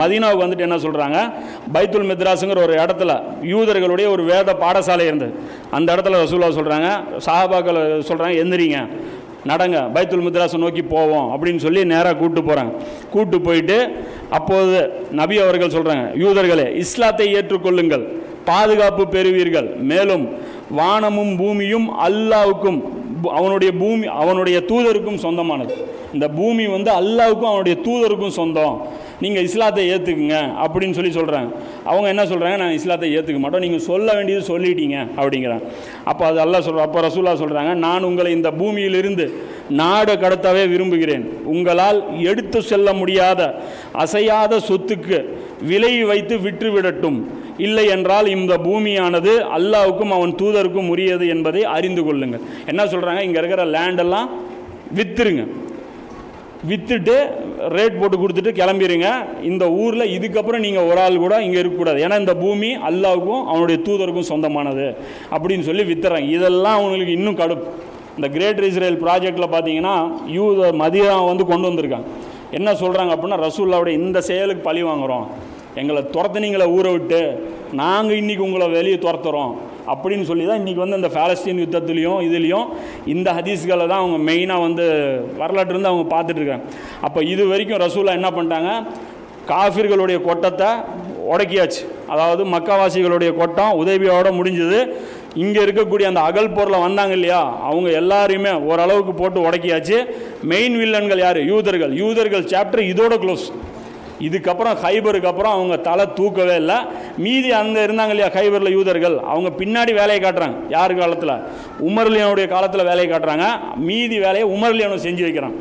மதீனாவுக்கு வந்துட்டு என்ன சொல்கிறாங்க, பைத்துல் மித்ராஸுங்கிற ஒரு இடத்துல யூதர்களுடைய ஒரு வேத பாடசாலை இருந்தது. அந்த இடத்துல ரசூலுல்லாஹ் சொல்கிறாங்க, சஹாபாக்கள் சொல்கிறாங்க, எந்திரிங்க நடங்க பைத்துல் மித்ராஸை நோக்கி போவோம் அப்படின்னு சொல்லி நேராக கூப்பிட்டு போகிறாங்க. கூப்பிட்டு போயிட்டு அப்போது நபி அவர்கள் சொல்கிறாங்க, யூதர்களே இஸ்லாத்தை ஏற்றுக்கொள்ளுங்கள், பாதுகாப்பு பெறுவீர்கள், மேலும் வானமும் பூமியும் அல்லாவுக்கும் அவனுடைய தூதருக்கும் சொந்தமானது. இந்த பூமி அல்லாவுக்கும் அவனுடைய தூதருக்கும் சொந்தம், நீங்கள் இஸ்லாத்தை ஏற்றுக்குங்க அப்படின்னு சொல்கிறாங்க. அவங்க என்ன சொல்கிறாங்க, நாங்கள் இஸ்லாத்தை ஏற்றுக்க மாட்டோம், நீங்கள் சொல்ல வேண்டியது சொல்லிட்டீங்க அப்படிங்கிறாங்க. அப்போ அது அல்லாஹ் சொல்கிறோம். அப்போ ரசூலுல்லாஹ் சொல்கிறாங்க, நான் உங்களை இந்த பூமியிலிருந்து நாடு கடத்தவே விரும்புகிறேன். உங்களால் எடுத்து செல்ல முடியாத அசையாத சொத்துக்கு விலை வைத்து விற்றுவிடட்டும், இல்லை என்றால் இந்த பூமியானது அல்லாவுக்கும் அவன் தூதருக்கும் உரியது என்பதை அறிந்து கொள்ளுங்கள். என்ன சொல்கிறாங்க, இங்கே இருக்கிற லேண்டெல்லாம் விற்றுருங்க, விற்றுட்டு ரேட் போட்டு கொடுத்துட்டு கிளம்பிடுங்க. இந்த ஊரில் இதுக்கப்புறம் நீங்கள் ஒரு ஆள் கூட இங்கே இருக்கக்கூடாது, ஏன்னா இந்த பூமி அல்லாவுக்கும் அவனுடைய தூதருக்கும் சொந்தமானது அப்படின்னு சொல்லி வித்துறாங்க. இதெல்லாம் அவங்களுக்கு இன்னும் கடுப்பு. இந்த கிரேட் இஸ்ரேல் ப்ராஜெக்டில் பார்த்தீங்கன்னா மதீனா கொண்டு வந்திருக்காங்க. என்ன சொல்கிறாங்க அப்படின்னா, ரசூலுல்லாஹ்வுடைய இந்த செயலுக்கு பழி வாங்குகிறோம், எங்களை துரத்துனீங்களை ஊரை விட்டு, நாங்கள் இன்றைக்கி உங்களை வெளியே துரத்துறோம் அப்படின்னு சொல்லி தான் இன்றைக்கி இந்த பாலஸ்தீன் யுத்தத்துலேயும் இதுலேயும் இந்த ஹதீஸ்களை தான் அவங்க மெயினாக வரலாற்றுலேருந்து அவங்க பார்த்துட்ருக்காங்க. அப்போ இது வரைக்கும் ரசூலுல்லாஹ் என்ன பண்ணிட்டாங்க, காஃபிர்களுடைய கொட்டத்தை உடக்கியாச்சு. அதாவது மக்காவாசிகளுடைய கொட்டம் உதைபியாவோட முடிஞ்சது. இங்கே இருக்கக்கூடிய அந்த அகல் போரில் வந்தாங்க இல்லையா, அவங்க எல்லாரையுமே ஓரளவுக்கு போட்டு உடக்கியாச்சு. மெயின் வில்லன்கள் யார், யூதர்கள் சாப்டர் இதோட க்ளோஸ். இதுக்கப்புறம் ஹைபருக்கு அப்புறம் அவங்க தலை தூக்கவே இல்லை. மீதி அங்கே இருந்தாங்க இல்லையா ஹைபரில் யூதர்கள், அவங்க பின்னாடி வேலையை காட்டுறாங்க. யார் காலத்தில், உமர்லியனுடைய காலத்தில் வேலையை காட்டுறாங்க. மீதி வேலையை உமர்லியனை செஞ்சு வைக்கிறாங்க.